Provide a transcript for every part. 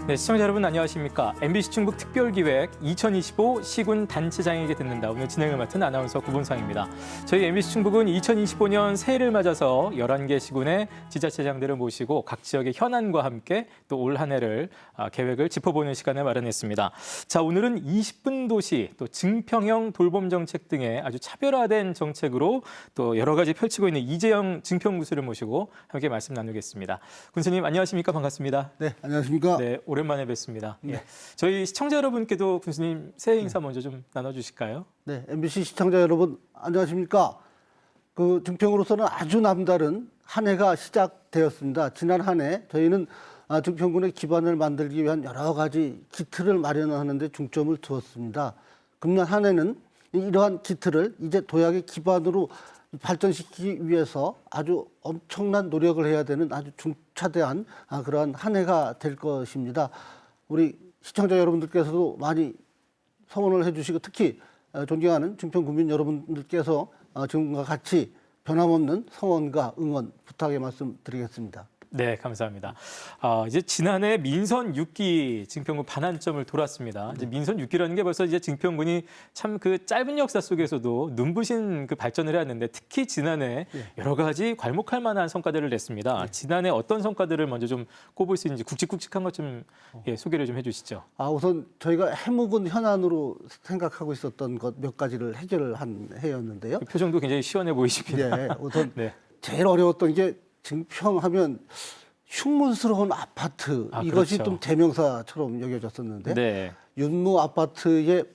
네, 시청자 여러분 안녕하십니까. MBC 충북 특별기획 2025 시군 단체장에게 듣는다. 오늘 진행을 맡은 아나운서 구본상입니다. 저희 MBC 충북은 2025년 새해를 맞아서 11개 시군의 지자체장들을 모시고 각 지역의 현안과 함께 또 올 한 해를 계획을 짚어보는 시간을 마련했습니다. 자, 오늘은 20분 도시, 또 증평형 돌봄 정책 등의 아주 차별화된 정책으로 또 여러 가지 펼치고 있는 이재영 증평군수를 모시고 함께 말씀 나누겠습니다. 군수님 안녕하십니까? 반갑습니다. 네, 안녕하십니까? 네, 오랜만에 뵙습니다. 네. 예. 저희 시청자 여러분께도 군수님 새해 인사 먼저 좀 나눠주실까요? 네, MBC 시청자 여러분 안녕하십니까? 그 증평으로서는 아주 남다른 한 해가 시작되었습니다. 지난 한 해 저희는 증평군의 기반을 만들기 위한 여러 가지 기틀을 마련하는 데 중점을 두었습니다. 금년 한 해는 이러한 기틀을 이제 도약의 기반으로 발전시키기 위해서 아주 엄청난 노력을 해야 되는 아주 중차대한 그러한 한 해가 될 것입니다. 우리 시청자 여러분들께서도 많이 성원을 해주시고 특히 존경하는 증평군민 여러분들께서 지금과 같이 변함없는 성원과 응원 부탁의 말씀 드리겠습니다. 네, 감사합니다. 이제 지난해 민선 6기 증평군 반환점을 돌았습니다. 이제 민선 6기라는 게 벌써 이제 증평군이 참 그 짧은 역사 속에서도 눈부신 그 발전을 해왔는데 특히 지난해 여러 가지 괄목할 만한 성과들을 냈습니다. 지난해 어떤 성과들을 먼저 좀 꼽을 수 있는지 굵직굵직한 것 좀 소개를 좀 해주시죠. 우선 저희가 해묵은 현안으로 생각하고 있었던 것 몇 가지를 해결을 한 해였는데요. 그 표정도 굉장히 시원해 보이십니다. 네, 우선 네. 제일 어려웠던 게 증평하면 흉문스러운 아파트 이것이 그렇죠. 좀 대명사처럼 여겨졌었는데 네. 윤무 아파트의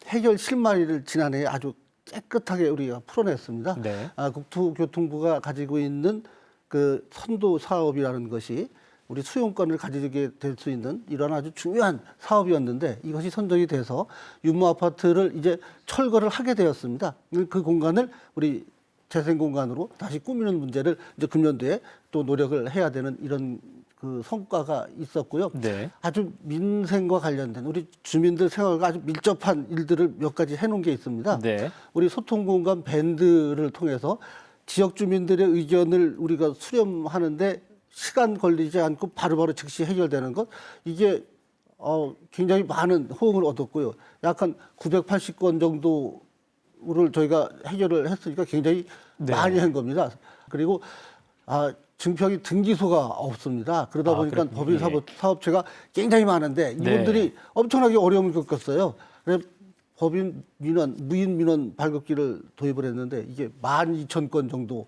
해결 실마리를 지난해에 아주 깨끗하게 우리가 풀어냈습니다. 네. 국토교통부가 가지고 있는 그 선도 사업이라는 것이 우리 수용권을 가지게 될 수 있는 이런 아주 중요한 사업이었는데 이것이 선정이 돼서 윤무 아파트를 이제 철거를 하게 되었습니다. 그 공간을 우리 재생 공간으로 다시 꾸미는 문제를 이제 금년도에 또 노력을 해야 되는 이런 그 성과가 있었고요. 네. 아주 민생과 관련된 우리 주민들 생활과 아주 밀접한 일들을 몇 가지 해놓은 게 있습니다. 네. 우리 소통 공간 밴드를 통해서 지역 주민들의 의견을 우리가 수렴하는데 시간 걸리지 않고 바로바로 즉시 해결되는 것 이게 굉장히 많은 호응을 얻었고요. 약 한 980건 정도를 저희가 해결을 했으니까 굉장히 많이 한 겁니다. 그리고 증평이 등기소가 없습니다. 그러다 보니까 법인 사업체가 굉장히 많은데 이분들이 엄청나게 어려움을 겪었어요. 그래서 법인 민원, 무인 민원 발급기를 도입을 했는데 이게 12,000건 정도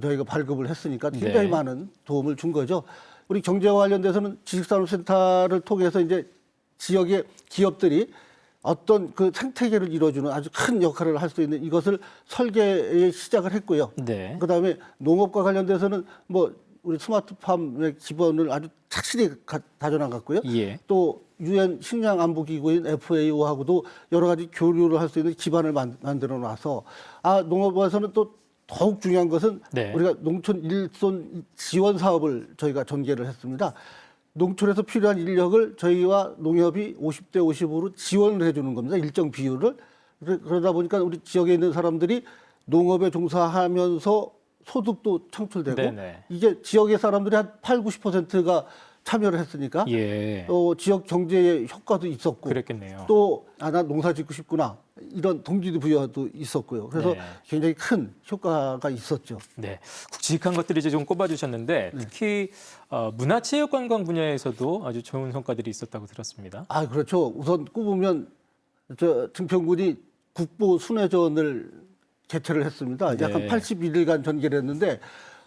저희가 발급을 했으니까 굉장히 많은 도움을 준 거죠. 우리 경제와 관련돼서는 지식산업센터를 통해서 이제 지역의 기업들이 어떤 그 생태계를 이루어주는 아주 큰 역할을 할 수 있는 이것을 설계에 시작을 했고요. 네. 그다음에 농업과 관련돼서는 뭐 우리 스마트팜의 기본을 아주 착실히 다져나갔고요. 예. 또 UN 식량안보기구인 FAO하고도 여러 가지 교류를 할 수 있는 기반을 만들어 놔서 농업에서는 또 더욱 중요한 것은 우리가 농촌 일손 지원 사업을 저희가 전개를 했습니다. 농촌에서 필요한 인력을 저희와 농협이 50대 50으로 지원을 해주는 겁니다. 일정 비율을. 그러다 보니까 우리 지역에 있는 사람들이 농업에 종사하면서 소득도 창출되고 이게 지역의 사람들이 한 8, 90%가 참여를 했으니까 지역 경제에 효과도 있었고 그랬겠네요. 또 나 농사 짓고 싶구나 이런 동기도 부여도 있었고요. 그래서 굉장히 큰 효과가 있었죠. 네, 굵직한 것들이 이제 좀 꼽아주셨는데 특히 문화체육관광 분야에서도 아주 좋은 성과들이 있었다고 들었습니다. 그렇죠. 우선 꼽으면 증평군이 국보 순회전을 개최를 했습니다. 약간 81일간 전개를 했는데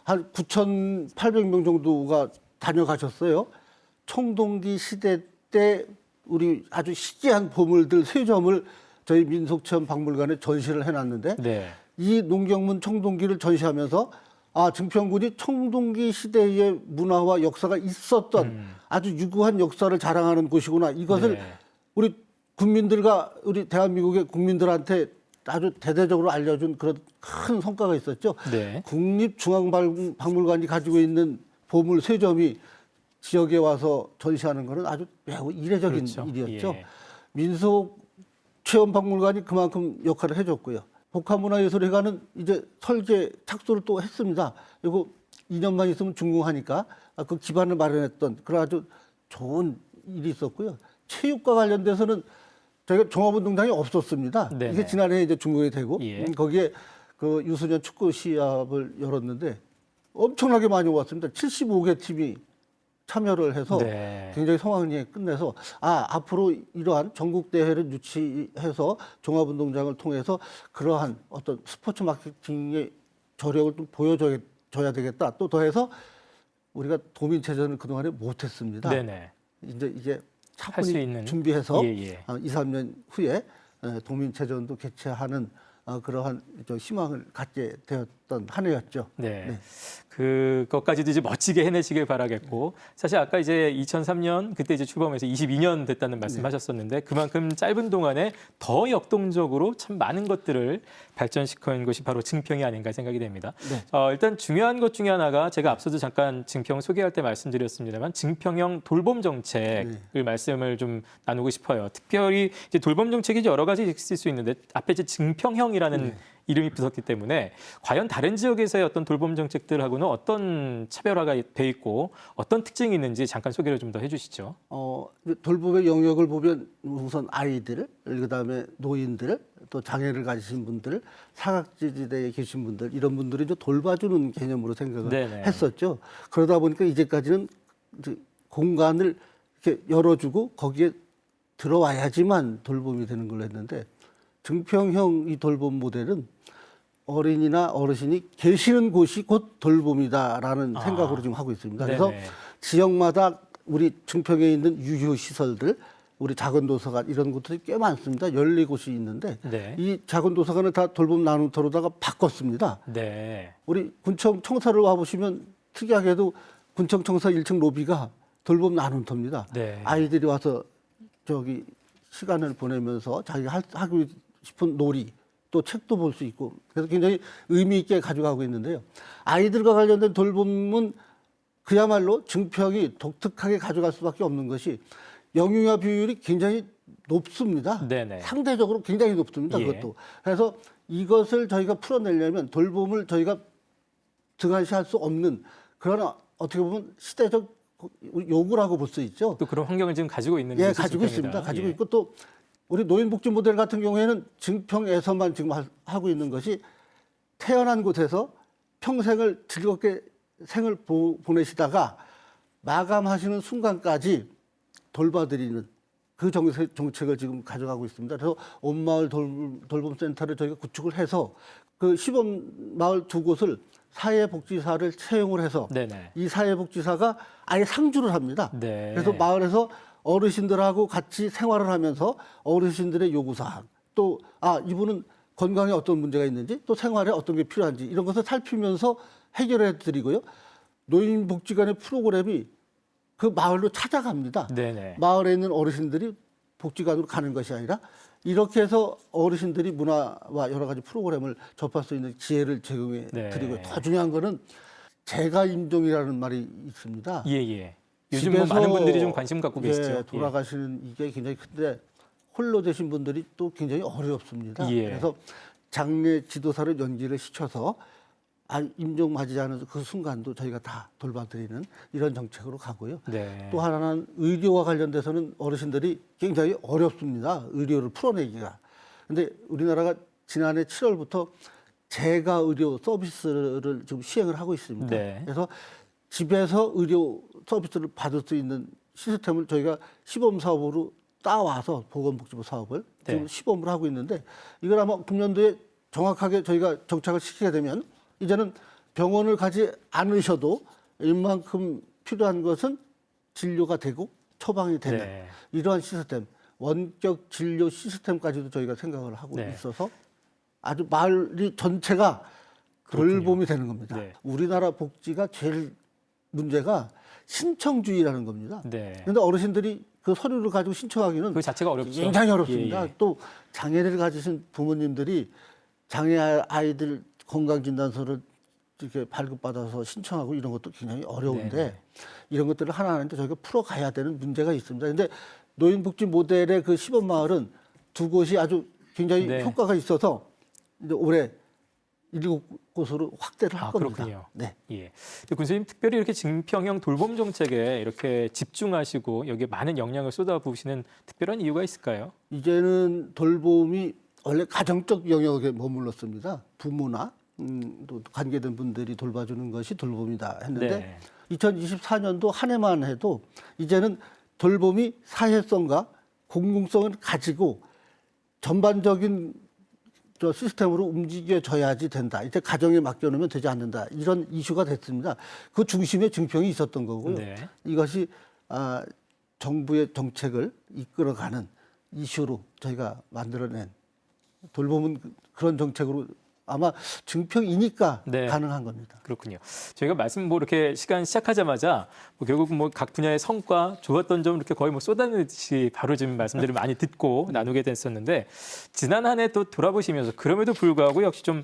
한 9,800명 정도가 다녀가셨어요. 청동기 시대 때 우리 아주 희귀한 보물들 3점을 저희 민속체험박물관에 전시를 해놨는데 이 농경문 청동기를 전시하면서 증평군이 청동기 시대의 문화와 역사가 있었던 아주 유구한 역사를 자랑하는 곳이구나. 이것을 우리 국민들과 우리 대한민국의 국민들한테 아주 대대적으로 알려준 그런 큰 성과가 있었죠. 국립중앙박물관이 가지고 있는 보물 3점이 지역에 와서 전시하는 것은 아주 매우 이례적인 일이었죠. 민속체험박물관이 그만큼 역할을 해줬고요. 복합문화예술회관은 이제 설계 착수를 또 했습니다. 그리고 2년만 있으면 준공하니까 그 기반을 마련했던 그런 아주 좋은 일이 있었고요. 체육과 관련돼서는 저희가 종합운동장이 없었습니다. 네네. 이게 지난해 이제 준공이 되고 예. 거기에 그 유소년 축구 시합을 열었는데 엄청나게 많이 왔습니다. 75개 팀이 참여를 해서 네. 굉장히 성황리에 끝내서 앞으로 이러한 전국 대회를 유치해서 종합운동장을 통해서 그러한 어떤 스포츠 마케팅의 저력을 좀 보여줘야 되겠다. 또 더해서 우리가 도민체전을 그동안에 못했습니다. 네네. 이제 할수 차분히 있는. 준비해서 예. 2, 3년 후에 도민체전도 개최하는 그러한 희망을 갖게 되었던 한 해였죠. 네. 네. 그것까지도 이제 멋지게 해내시길 바라겠고, 사실 아까 이제 2003년 그때 이제 출범해서 22년 됐다는 말씀하셨었는데 그만큼 짧은 동안에 더 역동적으로 참 많은 것들을 발전시킨 것이 바로 증평이 아닌가 생각이 됩니다. 네. 일단 중요한 것 중에 하나가 제가 앞서도 잠깐 증평 소개할 때 말씀드렸습니다만 증평형 돌봄 정책을 말씀을 좀 나누고 싶어요. 특별히 이제 돌봄 정책이 여러 가지 있을 수 있는데 앞에 이제 증평형이라는 이름이 붙었기 때문에 과연 다른 지역에서의 어떤 돌봄 정책들하고는 어떤 차별화가 돼 있고 어떤 특징이 있는지 잠깐 소개를 좀 더 해주시죠. 돌봄의 영역을 보면 우선 아이들, 그다음에 노인들, 또 장애를 가지신 분들, 사각지대에 계신 분들 이런 분들이 이제 돌봐주는 개념으로 생각을 네네. 했었죠. 그러다 보니까 이제까지는 이제 공간을 이렇게 열어주고 거기에 들어와야지만 돌봄이 되는 걸로 했는데 증평형 이 돌봄 모델은 어린이나 어르신이 계시는 곳이 곧 돌봄이다라는 생각으로 지금 하고 있습니다. 그래서 네네. 지역마다 우리 증평에 있는 유휴시설들, 우리 작은 도서관 이런 곳들이 꽤 많습니다. 14곳이 있는데 네. 이 작은 도서관을 다 돌봄 나눔터로다가 바꿨습니다. 네. 우리 군청 청사를 와보시면 특이하게도 군청 청사 1층 로비가 돌봄 나눔터입니다. 네. 아이들이 와서 저기 시간을 보내면서 자기가 하고 싶은 놀이 또 책도 볼 수 있고 그래서 굉장히 의미 있게 가져가고 있는데요. 아이들과 관련된 돌봄은 그야말로 증평이 독특하게 가져갈 수밖에 없는 것이 영유아 비율이 굉장히 높습니다. 네네. 상대적으로 굉장히 높습니다. 예. 그것도. 그래서 이것을 저희가 풀어내려면 돌봄을 저희가 등한시할 수 없는 그런 어떻게 보면 시대적 요구라고 볼 수 있죠. 또 그런 환경을 지금 가지고 있는 예, 것이 가지고 증평이다. 있습니다. 가지고 예. 있고 또 우리 노인복지 모델 같은 경우에는 증평에서만 지금 하고 있는 것이 태어난 곳에서 평생을 즐겁게 생을 보내시다가 마감하시는 순간까지 돌봐드리는 그 정책을 지금 가져가고 있습니다. 그래서 온마을 돌봄센터를 저희가 구축을 해서 그 시범마을 2곳을 사회복지사를 채용을 해서 네네. 이 사회복지사가 아예 상주를 합니다. 네. 그래서 마을에서 어르신들하고 같이 생활을 하면서 어르신들의 요구사항 또 이분은 건강에 어떤 문제가 있는지 또 생활에 어떤 게 필요한지 이런 것을 살피면서 해결해 드리고요. 노인복지관의 프로그램이 그 마을로 찾아갑니다. 네네. 마을에 있는 어르신들이 복지관으로 가는 것이 아니라 이렇게 해서 어르신들이 문화와 여러 가지 프로그램을 접할 수 있는 기회를 제공해 네. 드리고요. 더 중요한 거는 재가임종이라는 말이 있습니다. 예. 요즘 뭐 많은 분들이 좀 관심 갖고 계시죠. 돌아가시는 이게 굉장히 큰데 홀로 되신 분들이 또 굉장히 어렵습니다. 예. 그래서 장례 지도사를 연기를 시켜서 임종맞지 않은 그 순간도 저희가 다 돌봐드리는 이런 정책으로 가고요. 네. 또 하나는 의료와 관련돼서는 어르신들이 굉장히 어렵습니다. 의료를 풀어내기가. 근데 우리나라가 지난해 7월부터 재가 의료 서비스를 지금 시행을 하고 있습니다. 네. 그래서 집에서 의료 서비스를 받을 수 있는 시스템을 저희가 시범 사업으로 따와서 보건복지부 사업을 지금 네. 시범을 하고 있는데 이걸 아마 금년도에 정확하게 저희가 정착을 시키게 되면 이제는 병원을 가지 않으셔도 이만큼 필요한 것은 진료가 되고 처방이 되는 네. 이러한 시스템, 원격 진료 시스템까지도 저희가 생각을 하고 네. 있어서 아주 마을이 전체가 돌봄이 되는 겁니다. 네. 우리나라 복지가 제일 문제가 신청주의라는 겁니다. 네. 그런데 어르신들이 그 서류를 가지고 신청하기는 그 자체가 어렵죠. 굉장히 어렵습니다. 예. 또 장애를 가지신 부모님들이 장애 아이들 건강진단서를 이렇게 발급받아서 신청하고 이런 것도 굉장히 어려운데 네네. 이런 것들을 하나하나 저희가 풀어가야 되는 문제가 있습니다. 그런데 노인복지 모델의 그 시범마을은 2곳이 아주 굉장히 네. 효과가 있어서 이제 올해 7곳으로 확대를 할 겁니다. 그렇군요. 네. 예. 근데 군수님 특별히 이렇게 증평형 돌봄 정책에 이렇게 집중하시고 여기에 많은 역량을 쏟아부으시는 특별한 이유가 있을까요? 이제는 돌봄이 원래 가정적 영역에 머물렀습니다. 부모나 또 관계된 분들이 돌봐주는 것이 돌봄이다 했는데 네. 2024년도 한 해만 해도 이제는 돌봄이 사회성과 공공성을 가지고 전반적인 저 시스템으로 움직여져야지 된다. 이제 가정에 맡겨놓으면 되지 않는다. 이런 이슈가 됐습니다. 그 중심에 증평이 있었던 거고요. 네. 이것이 정부의 정책을 이끌어가는 이슈로 저희가 만들어낸 돌봄은 그런 정책으로 아마 증평이니까 네. 가능한 겁니다. 그렇군요. 저희가 말씀 이렇게 시간 시작하자마자 결국 각 분야의 성과 좋았던 점 이렇게 거의 쏟아내듯이 바로 지금 말씀들을 많이 듣고 나누게 됐었는데 지난 한 해 또 돌아보시면서 그럼에도 불구하고 역시 좀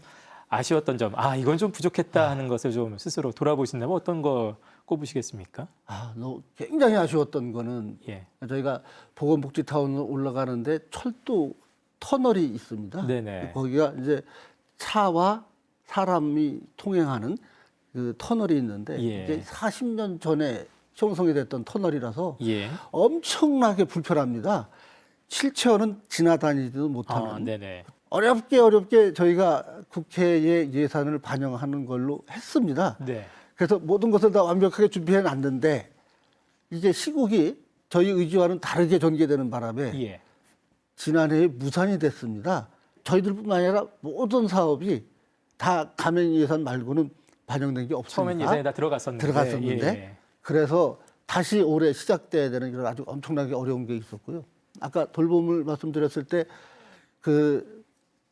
아쉬웠던 점, 이건 좀 부족했다 하는 것을 좀 스스로 돌아보신다면 어떤 거 꼽으시겠습니까? 굉장히 아쉬웠던 거는 예. 저희가 보건복지타운 올라가는데 철도 터널이 있습니다. 네네. 거기가 이제 차와 사람이 통행하는 그 터널이 있는데 예. 이제 40년 전에 형성이 됐던 터널이라서 예. 엄청나게 불편합니다. 휠체어는 지나다니지도 못하는 네네. 어렵게 저희가 국회에 예산을 반영하는 걸로 했습니다. 네. 그래서 모든 것을 다 완벽하게 준비해 놨는데 이게 시국이 저희 의지와는 다르게 전개되는 바람에 예. 지난해에 무산이 됐습니다. 저희들뿐만 아니라 모든 사업이 다 가맹 예산 말고는 반영된 게 없습니다. 처음엔 예산에 다 들어갔었는데. 예. 그래서 다시 올해 시작돼야 되는 이런 아주 엄청나게 어려운 게 있었고요. 아까 돌봄을 말씀드렸을 때 그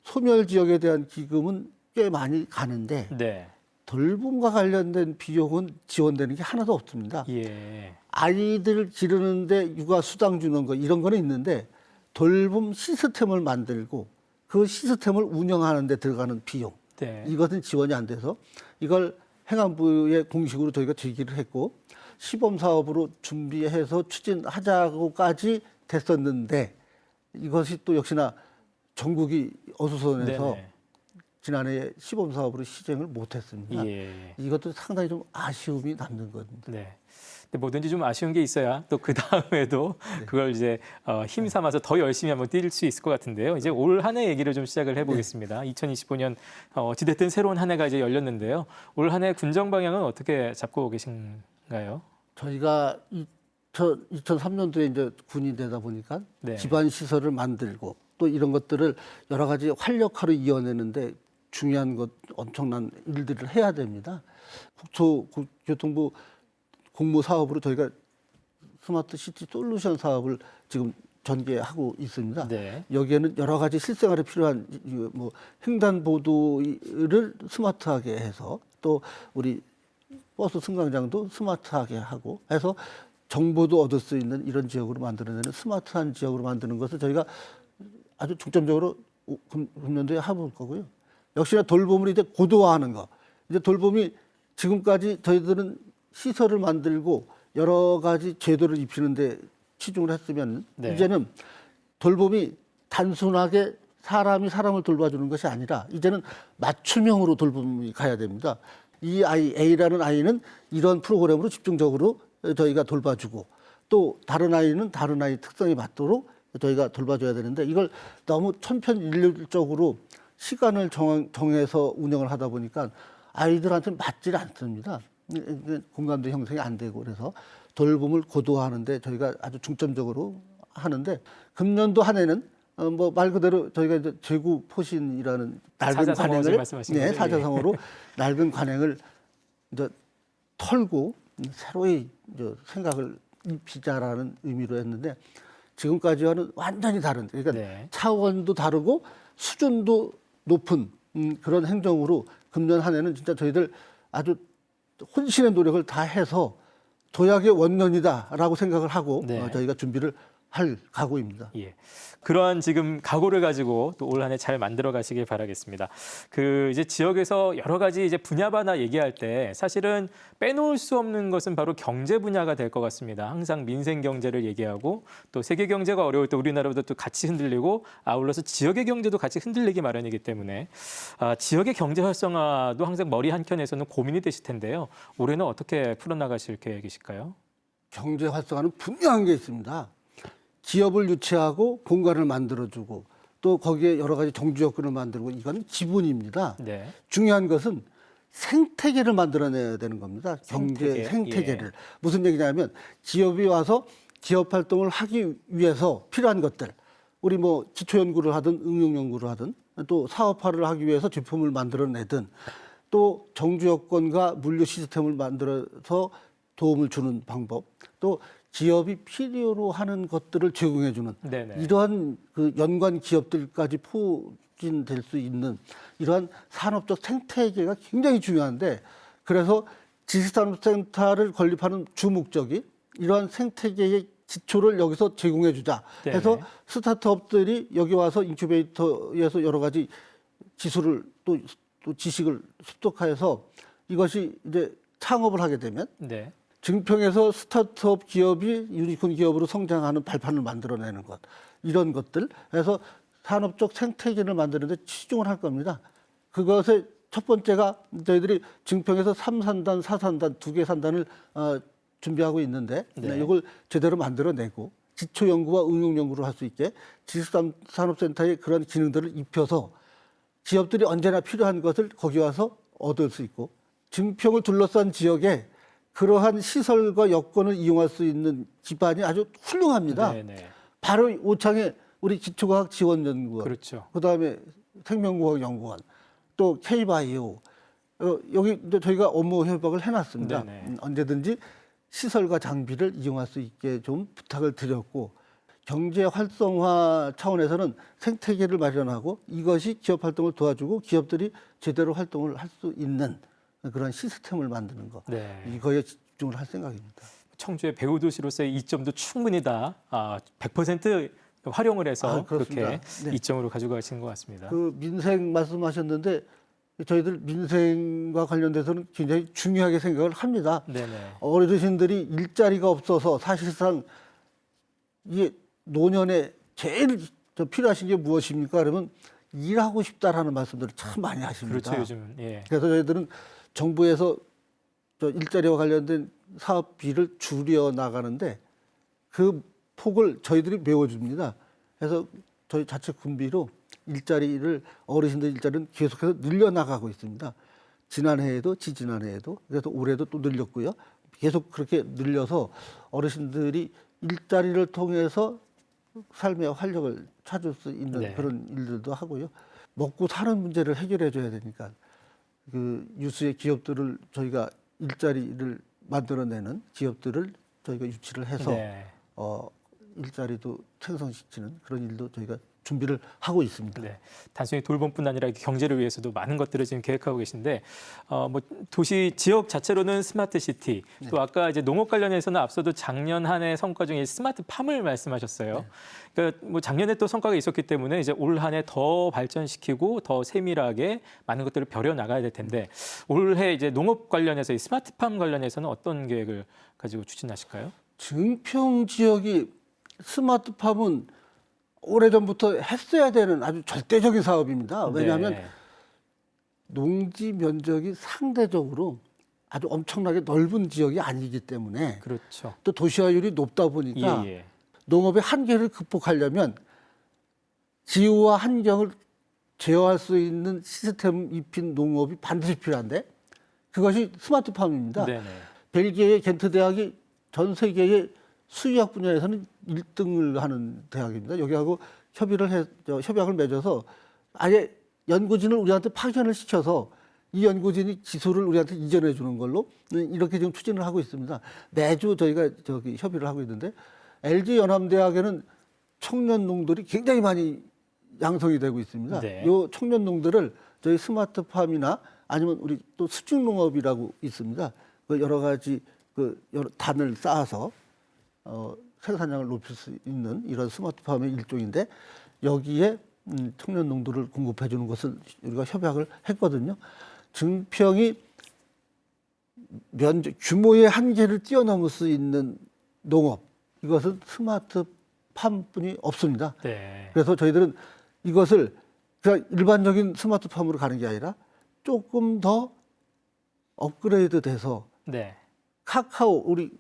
소멸 지역에 대한 기금은 꽤 많이 가는데 네. 돌봄과 관련된 비용은 지원되는 게 하나도 없습니다. 예. 아이들 기르는데 육아 수당 주는 거 이런 거는 있는데 돌봄 시스템을 만들고 그 시스템을 운영하는 데 들어가는 비용 네. 이것은 지원이 안 돼서 이걸 행안부의 공식으로 저희가 제기를 했고 시범 사업으로 준비해서 추진하자고까지 됐었는데 이것이 또 역시나 전국이 어수선해서 네네. 지난해 시범 사업으로 시행을 못했습니다. 예. 이것도 상당히 좀 아쉬움이 남는 겁니다. 네. 근데 뭐든지 좀 아쉬운 게 있어야 또 그 다음에도 그걸 이제 힘 삼아서 더 열심히 한번 뛸 수 있을 것 같은데요. 이제 올 한 해 얘기를 좀 시작을 해보겠습니다. 2025년 어찌됐든 새로운 한 해가 이제 열렸는데요. 올 한 해 군정 방향은 어떻게 잡고 계신가요? 저희가 2003년도에 이제 군이 되다 보니까 네. 기반 시설을 만들고 또 이런 것들을 여러 가지 활력화로 이어내는데 중요한 것 엄청난 일들을 해야 됩니다. 국토교통부 공모 사업으로 저희가 스마트 시티 솔루션 사업을 지금 전개하고 있습니다. 네. 여기에는 여러 가지 실생활에 필요한 뭐 횡단보도를 스마트하게 해서 또 우리 버스 승강장도 스마트하게 하고 해서 정보도 얻을 수 있는 이런 지역으로 만들어내는 스마트한 지역으로 만드는 것을 저희가 아주 중점적으로 금년도에 해볼 거고요. 역시나 돌봄을 이제 고도화하는 거. 이제 돌봄이 지금까지 저희들은 시설을 만들고 여러 가지 제도를 입히는데 치중을 했으면 네. 이제는 돌봄이 단순하게 사람이 사람을 돌봐주는 것이 아니라 이제는 맞춤형으로 돌봄이 가야 됩니다. 이 아이 A라는 아이는 이런 프로그램으로 집중적으로 저희가 돌봐주고 또 다른 아이는 다른 아이 특성에 맞도록 저희가 돌봐줘야 되는데 이걸 너무 천편일률적으로 시간을 정해서 운영을 하다 보니까 아이들한테는 맞질 않습니다. 공감도 형성이 안 되고 그래서 돌봄을 고도화하는데 저희가 아주 중점적으로 하는데 금년도 한 해는 뭐 말 그대로 저희가 이제 제구 포신이라는 낡은 관행을 사자성어로 낡은 관행을 이제 털고 새로이 이제 생각을 입히자라는 의미로 했는데 지금까지와는 완전히 다른 그러니까 네. 차원도 다르고 수준도 높은 그런 행정으로 금년 한 해는 진짜 저희들 아주 혼신의 노력을 다 해서 도약의 원년이다라고 생각을 하고 네. 저희가 준비를 할 각오입니다. 예. 그러한 지금 각오를 가지고 또 올 한 해 잘 만들어 가시길 바라겠습니다. 이제 지역에서 여러 가지 이제 분야마다 얘기할 때 사실은 빼놓을 수 없는 것은 바로 경제 분야가 될 것 같습니다. 항상 민생 경제를 얘기하고 또 세계 경제가 어려울 때 우리나라보다 또 같이 흔들리고 아울러서 지역의 경제도 같이 흔들리기 마련이기 때문에 지역의 경제 활성화도 항상 머리 한켠에서는 고민이 되실 텐데요. 올해는 어떻게 풀어나가실 계획이실까요? 경제 활성화는 분명한 게 있습니다. 기업을 유치하고 공간을 만들어주고 또 거기에 여러 가지 정주 여건을 만들고 이건 기본입니다. 네. 중요한 것은 생태계를 만들어내야 되는 겁니다. 경제 생태계를. 예. 무슨 얘기냐면 기업이 와서 기업 활동을 하기 위해서 필요한 것들. 우리 뭐 기초연구를 하든 응용연구를 하든 또 사업화를 하기 위해서 제품을 만들어내든 또 정주 여건과 물류 시스템을 만들어서 도움을 주는 방법 또 기업이 필요로 하는 것들을 제공해 주는 이러한 그 연관 기업들까지 포진될 수 있는 이러한 산업적 생태계가 굉장히 중요한데 그래서 지식산업센터를 건립하는 주목적이 이러한 생태계의 기초를 여기서 제공해 주자 해서 스타트업들이 여기 와서 인큐베이터에서 여러 가지 기술을 또 지식을 습득해서 이것이 이제 창업을 하게 되면 증평에서 스타트업 기업이 유니콘 기업으로 성장하는 발판을 만들어내는 것 이런 것들 그래서 산업적 생태계를 만드는데 치중을 할 겁니다. 그것의 첫 번째가 저희들이 증평에서 3산단, 4산단 두 개 산단을 준비하고 있는데 이걸 제대로 만들어내고 기초연구와 응용연구를 할 수 있게 지식산업센터에 그런 기능들을 입혀서 기업들이 언제나 필요한 것을 거기 와서 얻을 수 있고 증평을 둘러싼 지역에 그러한 시설과 여건을 이용할 수 있는 기반이 아주 훌륭합니다. 바로 오창에 우리 기초과학지원연구원, 그렇죠. 그다음에 생명과학연구원, 또 K바이오 여기 저희가 업무 협약을 해놨습니다. 언제든지 시설과 장비를 이용할 수 있게 좀 부탁을 드렸고 경제 활성화 차원에서는 생태계를 마련하고 이것이 기업 활동을 도와주고 기업들이 제대로 활동을 할 수 있는 그런 시스템을 만드는 것 이거에 집중을 할 생각입니다. 청주의 배우 도시로서의 이점도 충분히 다 100% 활용을 해서 그렇게 이점으로 가지고 가시는 것 같습니다. 그 민생 말씀하셨는데 저희들 민생과 관련돼서는 굉장히 중요하게 생각을 합니다. 어르신들이 일자리가 없어서 사실상 이게 노년에 제일 필요하신 게 무엇입니까? 그러면 일하고 싶다라는 말씀들을 참 많이 하십니다. 그렇죠, 요즘은. 그래서 저희들은 정부에서 일자리와 관련된 사업비를 줄여 나가는데 그 폭을 저희들이 메워줍니다. 그래서 저희 자체 군비로 일자리를 어르신들 일자리는 계속해서 늘려나가고 있습니다. 지난해에도 지지난해에도 그래서 올해도 또 늘렸고요. 계속 그렇게 늘려서 어르신들이 일자리를 통해서 삶의 활력을 찾을 수 있는 그런 일들도 하고요. 먹고 사는 문제를 해결해 줘야 되니까 그 유수의 기업들을 저희가 일자리를 만들어내는 기업들을 저희가 유치를 해서 일자리도 생성시키는 그런 일도 저희가 준비를 하고 있습니다. 단순히 돌봄뿐 아니라 경제를 위해서도 많은 것들을 지금 계획하고 계신데 뭐 도시 지역 자체로는 스마트 시티 또 아까 이제 농업 관련해서는 앞서도 작년 한 해 성과 중에 스마트팜을 말씀하셨어요. 그러니까 뭐 작년에 또 성과가 있었기 때문에 이제 올 한 해 더 발전시키고 더 세밀하게 많은 것들을 벼려 나가야 될 텐데 올해 이제 농업 관련해서 이 스마트팜 관련해서는 어떤 계획을 가지고 추진하실까요? 증평 지역이 스마트팜은 오래전부터 했어야 되는 아주 절대적인 사업입니다. 왜냐하면 농지 면적이 상대적으로 아주 엄청나게 넓은 지역이 아니기 때문에 또 도시화율이 높다 보니까 농업의 한계를 극복하려면 기후와 환경을 제어할 수 있는 시스템 입힌 농업이 반드시 필요한데 그것이 스마트팜입니다. 벨기에의 겐트 대학이 전 세계의 수의학 분야에서는 1등을 하는 대학입니다. 여기하고 협약을 맺어서 아예 연구진을 우리한테 파견을 시켜서 이 연구진이 기술을 우리한테 이전해 주는 걸로 이렇게 지금 추진을 하고 있습니다. 매주 저희가 협의를 하고 있는데 LG 연암대학에는 청년 농들이 굉장히 많이 양성이 되고 있습니다. 이 청년 농들을 저희 스마트팜이나 아니면 우리 또 수직농업이라고 있습니다. 그 여러 가지 여러 단을 쌓아서 생산량을 높일 수 있는 이런 스마트팜의 일종인데 여기에 청년 농도를 공급해 주는 것을 우리가 협약을 했거든요. 증평이 규모의 한계를 뛰어넘을 수 있는 농업, 이것은 스마트팜뿐이 없습니다. 네. 그래서 저희들은 이것을 그냥 일반적인 스마트팜으로 가는 게 아니라 조금 더 업그레이드 돼서 네. 카카오, 우리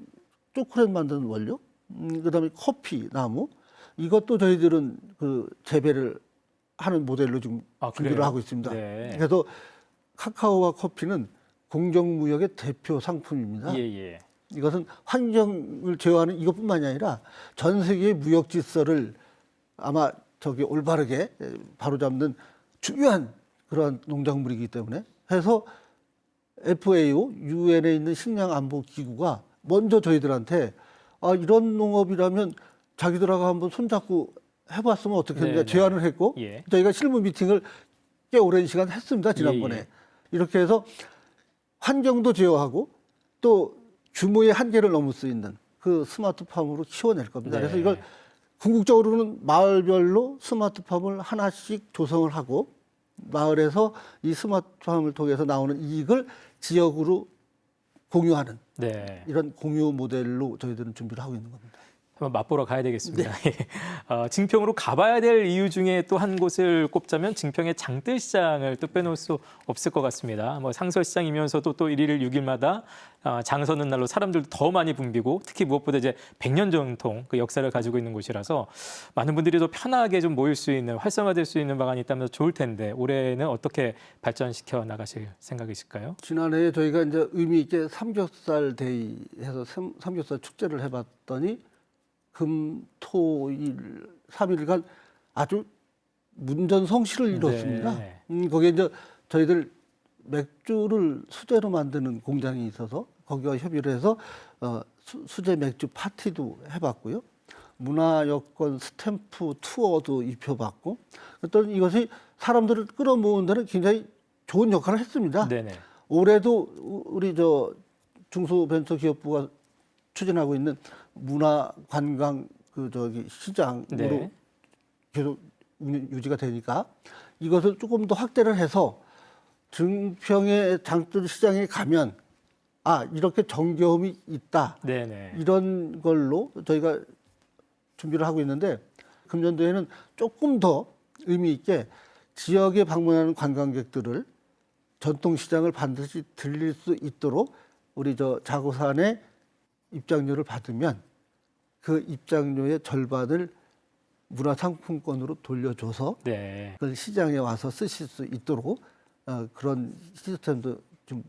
초콜릿 만드는 원료, 그다음에 커피, 나무, 이것도 저희들은 그 재배를 하는 모델로 지금 준비를 그래요? 하고 있습니다. 네. 그래서 카카오와 커피는 공정무역의 대표 상품입니다. 예, 예. 이것은 환경을 제어하는 이것뿐만이 아니라 전 세계의 무역 질서를 아마 올바르게 바로잡는 중요한 그러한 농작물이기 때문에 해서 FAO, 유엔에 있는 식량안보기구가 먼저 저희들한테 이런 농업이라면 자기들하고 한번 손잡고 해봤으면 어떻겠느냐 네네. 제안을 했고 예. 저희가 실무 미팅을 꽤 오랜 시간 했습니다. 지난번에. 예, 예. 이렇게 해서 환경도 제어하고 또 규모의 한계를 넘을 수 있는 그 스마트팜으로 키워낼 겁니다. 네. 그래서 이걸 궁극적으로는 마을별로 스마트팜을 하나씩 조성을 하고 마을에서 이 스마트팜을 통해서 나오는 이익을 지역으로 공유하는 네. 이런 공유 모델로 저희들은 준비를 하고 있는 겁니다. 한번 맛보러 가야 되겠습니다. 증평으로 가봐야 될 이유 중에 또 한 곳을 꼽자면 증평의 장뜰시장을 또 빼놓을 수 없을 것 같습니다. 뭐 상설시장이면서도 또 1일 6일마다 장 서는 날로 사람들도 더 많이 붐비고 특히 무엇보다 이제 100년 전통 그 역사를 가지고 있는 곳이라서 많은 분들이 더 편하게 좀 모일 수 있는 활성화될 수 있는 방안이 있다면 좋을 텐데 올해는 어떻게 발전시켜 나가실 생각이실까요? 지난해에 저희가 이제 의미 있게 삼겹살 데이 해서 삼겹살 축제를 해봤더니 금, 토, 일 3일간 아주 문전성시를 이뤘습니다. 네. 거기에 이제 저희들 맥주를 수제로 만드는 공장이 있어서 거기와 협의를 해서 수제 맥주 파티도 해봤고요. 문화여권 스탬프 투어도 입혀봤고 또 이것이 사람들을 끌어모으는 데는 굉장히 좋은 역할을 했습니다. 네네. 올해도 우리 중소벤처기업부가 추진하고 있는 문화관광 시장으로 네. 계속 유지가 되니까 이것을 조금 더 확대를 해서 증평의 장뜰시장에 가면 이렇게 정겨움이 있다. 네네. 이런 걸로 저희가 준비를 하고 있는데 금년도에는 조금 더 의미 있게 지역에 방문하는 관광객들을 전통시장을 반드시 들릴 수 있도록 우리 자고산의 입장료를 받으면 그 입장료의 절반을 문화상품권으로 돌려줘서 네. 그걸 시장에 와서 쓰실 수 있도록 그런 시스템도 좀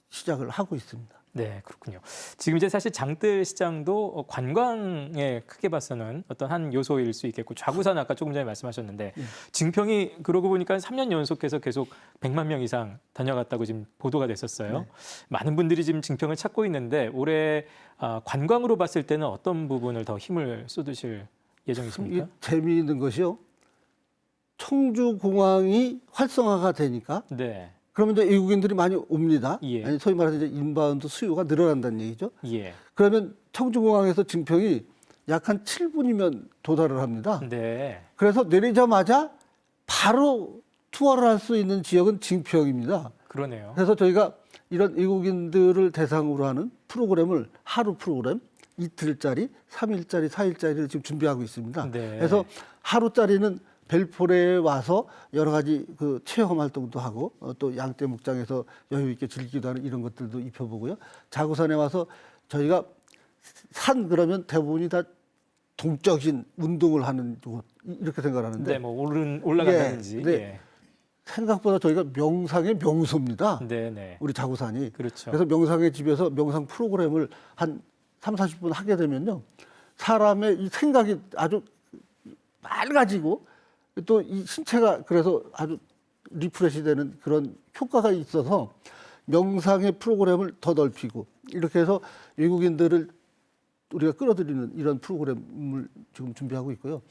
시작을 하고 있습니다. 네, 그렇군요. 지금 이제 사실 장뜰 시장도 관광에 크게 봐서는 어떤 한 요소일 수 있겠고 좌구산 아까 조금 전에 말씀하셨는데 증평이 그러고 보니까 3년 연속해서 계속 100만 명 이상 다녀갔다고 지금 보도가 됐었어요. 네. 많은 분들이 지금 증평을 찾고 있는데 올해 관광으로 봤을 때는 어떤 부분을 더 힘을 쏟으실 예정이십니까? 이 재미있는 것이요. 청주공항이 활성화가 되니까 네, 그러면 이제 외국인들이 많이 옵니다. 예. 아니, 소위 말해서 이제 인바운드 수요가 늘어난다는 얘기죠. 예, 그러면 청주공항에서 증평이 약 한 7분이면 도달을 합니다. 네, 그래서 내리자마자 바로 투어를 할 수 있는 지역은 증평입니다. 그러네요. 그래서 저희가 이런 외국인들을 대상으로 하는 프로그램을 하루 프로그램, 이틀짜리, 3일짜리, 4일짜리를 지금 준비하고 있습니다. 네. 그래서 하루짜리는 벨포레에 와서 여러 가지 그 체험 활동도 하고 또 양떼 목장에서 여유 있게 즐기기도 하는 이런 것들도 입혀보고요. 자구산에 와서 저희가 산 그러면 대부분이 다 동적인 운동을 하는 곳 이렇게 생각하는데 네, 뭐 올라간다든지. 네. 예. 생각보다 저희가 명상의 명소입니다. 네, 네. 우리 자구산이. 그렇죠. 그래서 명상의 집에서 명상 프로그램을 한 3, 40분 하게 되면요. 사람의 이 생각이 아주 맑아지고 또 이 신체가 그래서 아주 리프레시 되는 그런 효과가 있어서 명상의 프로그램을 더 넓히고 이렇게 해서 외국인들을 우리가 끌어들이는 이런 프로그램을 지금 준비하고 있고요.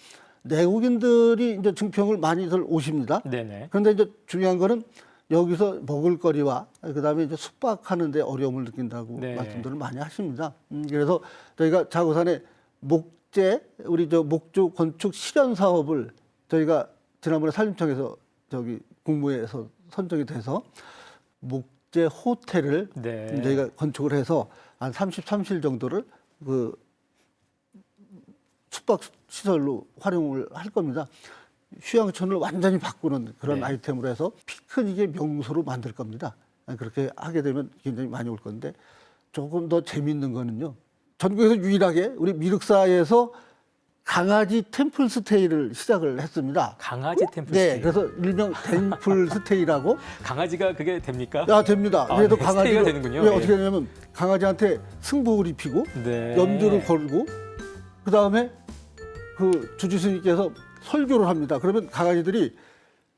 내국인들이 이제 증평을 많이들 오십니다. 네네. 그런데 이제 중요한 거는 여기서 먹을거리와 그다음에 이제 숙박하는데 어려움을 느낀다고 네. 말씀들을 많이 하십니다. 그래서 저희가 자구산에 목재 우리 목조 건축 실현 사업을 저희가 지난번에 산림청에서 국무에서 선정이 돼서 목재 호텔을 네. 저희가 건축을 해서 한 33실 정도를 그 숙박 시설로 활용을 할 겁니다. 휴양촌을 완전히 바꾸는 그런 네. 아이템으로 해서 피크닉의 명소로 만들 겁니다. 그렇게 하게 되면 굉장히 많이 올 건데 조금 더 재밌는 거는요. 전국에서 유일하게 우리 미륵사에서 강아지 템플 스테이를 시작을 했습니다. 강아지 템플 네, 스테이. 그래서 일명 템플 스테이라고. 강아지가 그게 됩니까? 됩니다. 아, 그래도 네, 강아지가 스테이가 되는군요. 예. 어떻게 되냐면 강아지한테 승복을 입히고 네. 염주를 걸고 그 다음에 그 주지스님께서 설교를 합니다. 그러면 강아지들이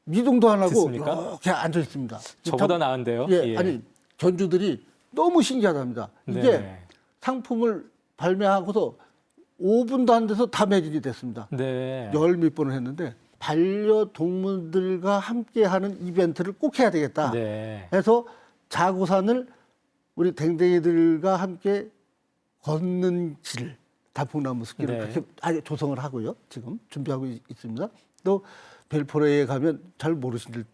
미동도 안 하고 듣습니까? 이렇게 앉아 있습니다. 저보다 참, 나은데요. 예, 아니 견주들이 너무 신기하답니다. 이게 네. 상품을 발매하고서 5분도 안 돼서 다 매진이 됐습니다. 네. 열 몇 번을 했는데 반려동물들과 함께하는 이벤트를 꼭 해야 되겠다. 네. 해서 자고산을 우리 댕댕이들과 함께 걷는 길, 단풍나무 숲길을 네. 그렇게 아예 조성을 하고요. 지금 준비하고 있습니다. 또 벨포레에 가면 잘 모르실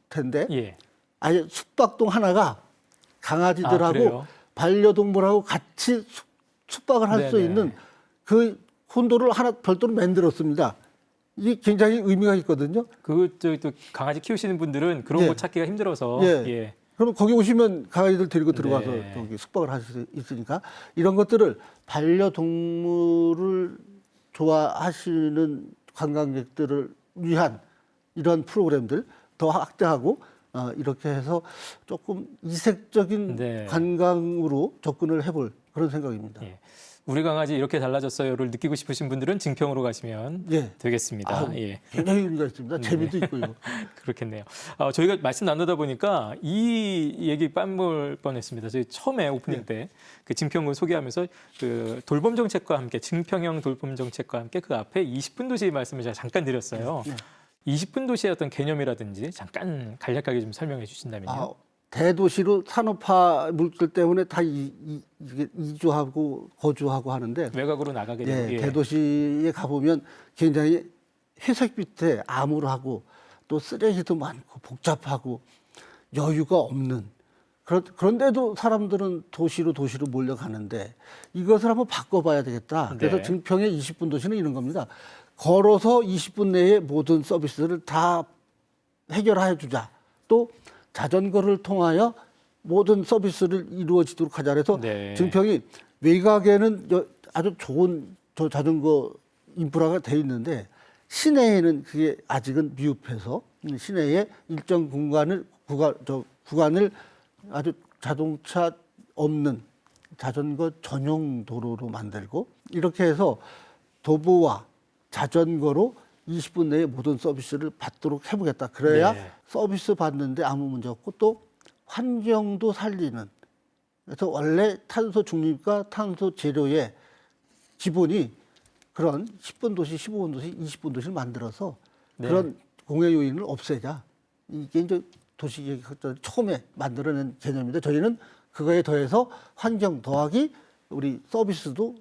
텐데 예. 아예 숙박동 하나가 강아지들하고 그래요? 반려동물하고 같이 숙박을 할 수 네네. 있는 그 콘도를 하나 별도로 만들었습니다. 이게 굉장히 의미가 있거든요. 또 강아지 키우시는 분들은 그런 예. 곳 찾기가 힘들어서 예. 예. 그럼 거기 오시면 강아지들 데리고 들어가서 네. 저기 숙박을 할 수 있으니까 이런 것들을 반려동물을 좋아하시는 관광객들을 위한 이런 프로그램들 더 확대하고 이렇게 해서 조금 이색적인 네. 관광으로 접근을 해볼 그런 생각입니다. 예. 우리 강아지 이렇게 달라졌어요를 느끼고 싶으신 분들은 증평으로 가시면 예. 되겠습니다. 예. 굉장히 의미가 있습니다. 재미도 있고요. 그렇겠네요. 저희가 말씀 나누다 보니까 이 얘기 빠물 뻔했습니다. 저희 처음에 오프닝 때 그 증평군 소개하면서 그 돌봄 정책과 함께 증평형 돌봄 정책과 함께 그 앞에 20분 도시 말씀을 제가 잠깐 드렸어요. 20분 도시의 어떤 개념이라든지 잠깐 간략하게 좀 설명해 주신다면요. 대도시로 산업화 물질 때문에 다 이게 이주하고 거주하고 하는데 외곽으로 나가게 되고 예. 대도시에 가보면 굉장히 회색빛에 암울하고 또 쓰레기도 많고 복잡하고 여유가 없는 그런데도 사람들은 도시로 몰려가는데 이것을 한번 바꿔봐야 되겠다. 그래서 네. 증평의 20분 도시는 이런 겁니다. 걸어서 20분 내에 모든 서비스를 다 해결해 주자. 또 자전거를 통하여 모든 서비스를 이루어지도록 하자. 그래서 네. 증평이 외곽에는 아주 좋은 자전거 인프라가 돼 있는데 시내에는 그게 아직은 미흡해서 시내에 일정 구간을 아주 자동차 없는 자전거 전용 도로로 만들고 이렇게 해서 도보와 자전거로 20분 내에 모든 서비스를 받도록 해보겠다. 그래야 네. 서비스 받는데 아무 문제 없고 또 환경도 살리는. 그래서 원래 탄소 중립과 탄소 제로의 기본이 그런 10분 도시, 15분 도시, 20분 도시를 만들어서 네. 그런 공해 요인을 없애자. 이게 이제 도시계획 처음에 만들어낸 개념인데 저희는 그거에 더해서 환경 더하기 우리 서비스도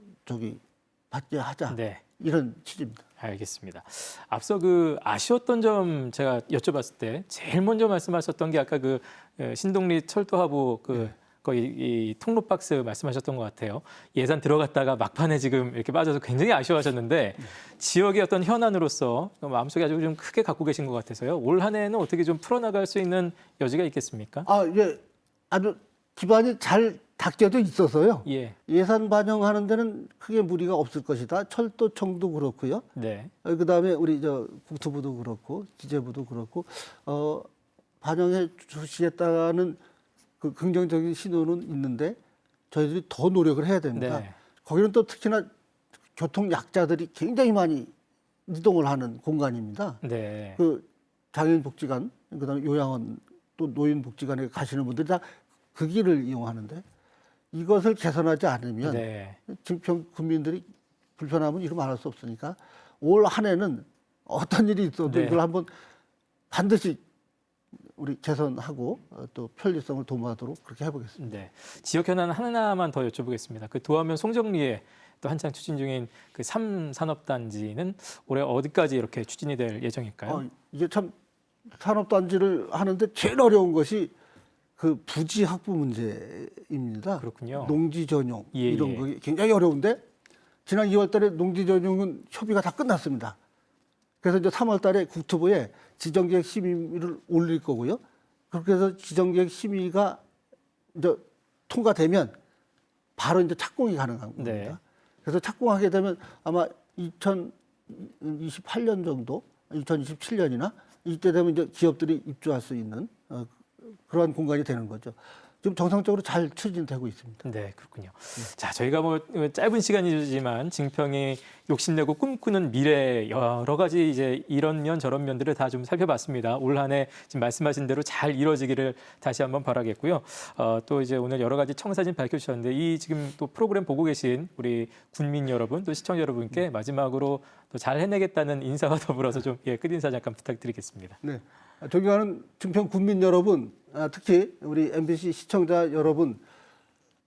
받게 하자. 네. 이런 취지입니다. 알겠습니다. 앞서 그 아쉬웠던 점 제가 여쭤봤을 때 제일 먼저 말씀하셨던 게 아까 그 신동리 철도하부 거의 이 통로 박스 말씀하셨던 것 같아요. 예산 들어갔다가 막판에 지금 이렇게 빠져서 굉장히 아쉬워하셨는데 지역의 어떤 현안으로서 마음속에 아주 좀 크게 갖고 계신 것 같아서요. 올 한 해는 어떻게 좀 풀어나갈 수 있는 여지가 있겠습니까? 예. 아주 기반이 잘 닦여져 있어서요. 예. 예산 반영하는 데는 크게 무리가 없을 것이다. 철도청도 그렇고요. 네. 그다음에 우리 국토부도 그렇고 기재부도 그렇고 반영해 주시겠다는 그 긍정적인 신호는 있는데 저희들이 더 노력을 해야 됩니다. 네. 거기는 또 특히나 교통 약자들이 굉장히 많이 이동을 하는 공간입니다. 네. 그 장애인복지관, 그다음에 요양원 또 노인복지관에 가시는 분들이 다 그 길을 이용하는데 이것을 개선하지 않으면 네. 증평 국민들이 불편함은 이루 말할 수 없으니까 올 한 해는 어떤 일이 있어도 네. 이걸 한번 반드시 우리 개선하고 또 편리성을 도모하도록 그렇게 해보겠습니다. 네. 지역 현안 하나만 더 여쭤보겠습니다. 그 도하면 송정리에 또 한창 추진 중인 그 3산업단지는 올해 어디까지 이렇게 추진이 될 예정일까요? 이게 참 산업단지를 하는데 제일 어려운 것이 그 부지 확보 문제입니다. 그렇군요. 농지 전용 예, 이런 예. 거 굉장히 어려운데 지난 2월 달에 농지 전용은 협의가 다 끝났습니다. 그래서 이제 3월 달에 국토부에 지정계획 심의를 올릴 거고요. 그렇게 해서 지정계획 심의가 이제 통과되면 바로 이제 착공이 가능한 겁니다. 네. 그래서 착공하게 되면 아마 2028년 정도, 2027년이나 이때 되면 이제 기업들이 입주할 수 있는 그러한 공간이 되는 거죠. 지금 정상적으로 잘 추진되고 있습니다. 네, 그렇군요. 자, 저희가 뭐 짧은 시간이지만 증평이 욕심내고 꿈꾸는 미래 여러 가지 이제 이런 면 저런 면들을 다 좀 살펴봤습니다. 올 한 해 지금 말씀하신 대로 잘 이루어지기를 다시 한번 바라겠고요. 또 이제 오늘 여러 가지 청사진 밝혀주셨는데 이 지금 또 프로그램 보고 계신 우리 국민 여러분 또 시청자 여러분께 마지막으로 또 잘 해내겠다는 인사와 더불어서 좀 끝인사 잠깐 부탁드리겠습니다. 네. 존경하는 증평 국민 여러분, 특히 우리 MBC 시청자 여러분,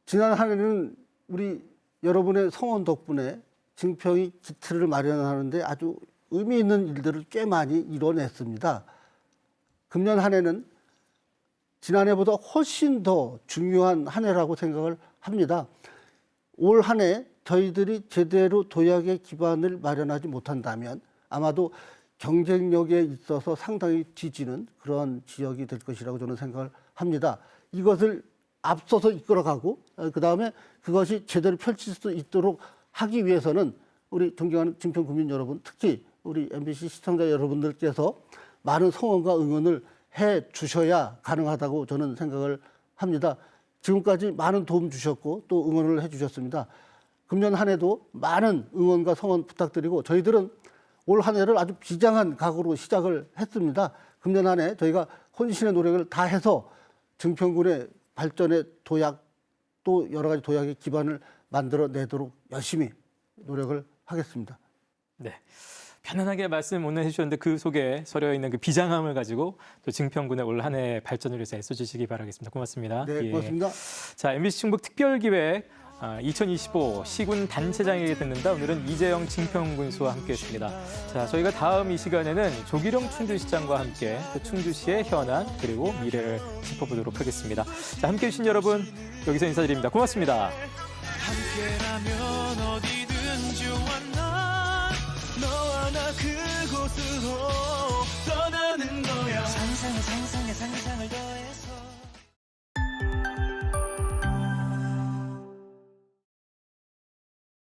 지난 한 해는 우리 여러분의 성원 덕분에 증평이 기틀을 마련하는데 아주 의미 있는 일들을 꽤 많이 이뤄냈습니다. 금년 한 해는 지난해보다 훨씬 더 중요한 한 해라고 생각을 합니다. 올 한 해 저희들이 제대로 도약의 기반을 마련하지 못한다면 아마도 경쟁력에 있어서 상당히 뒤지는 그런 지역이 될 것이라고 저는 생각을 합니다. 이것을 앞서서 이끌어가고 그다음에 그것이 제대로 펼칠 수 있도록 하기 위해서는 우리 존경하는 증평 국민 여러분, 특히 우리 MBC 시청자 여러분들께서 많은 성원과 응원을 해 주셔야 가능하다고 저는 생각을 합니다. 지금까지 많은 도움 주셨고 또 응원을 해 주셨습니다. 금년 한 해도 많은 응원과 성원 부탁드리고 저희들은 올 한 해를 아주 비장한 각오로 시작을 했습니다. 금년 한 해 저희가 혼신의 노력을 다해서 증평군의 발전의 도약 또 여러 가지 도약의 기반을 만들어내도록 열심히 노력을 하겠습니다. 네. 편안하게 말씀 오늘 해주셨는데 그 속에 서려 있는 그 비장함을 가지고 또 증평군의 올 한 해 발전을 위해서 애써주시기 바라겠습니다. 고맙습니다. 네, 고맙습니다. 자, MBC 충북 특별기획 2025 시군 단체장에게 듣는다. 오늘은 이재영 증평군수와 함께했습니다. 자, 저희가 다음 이 시간에는 조기령 충주시장과 함께 그 충주시의 현안 그리고 미래를 짚어보도록 하겠습니다. 자, 함께해 주신 여러분 여기서 인사드립니다. 고맙습니다. 함께라면 어디든 좋아 난 너와 나 그곳으로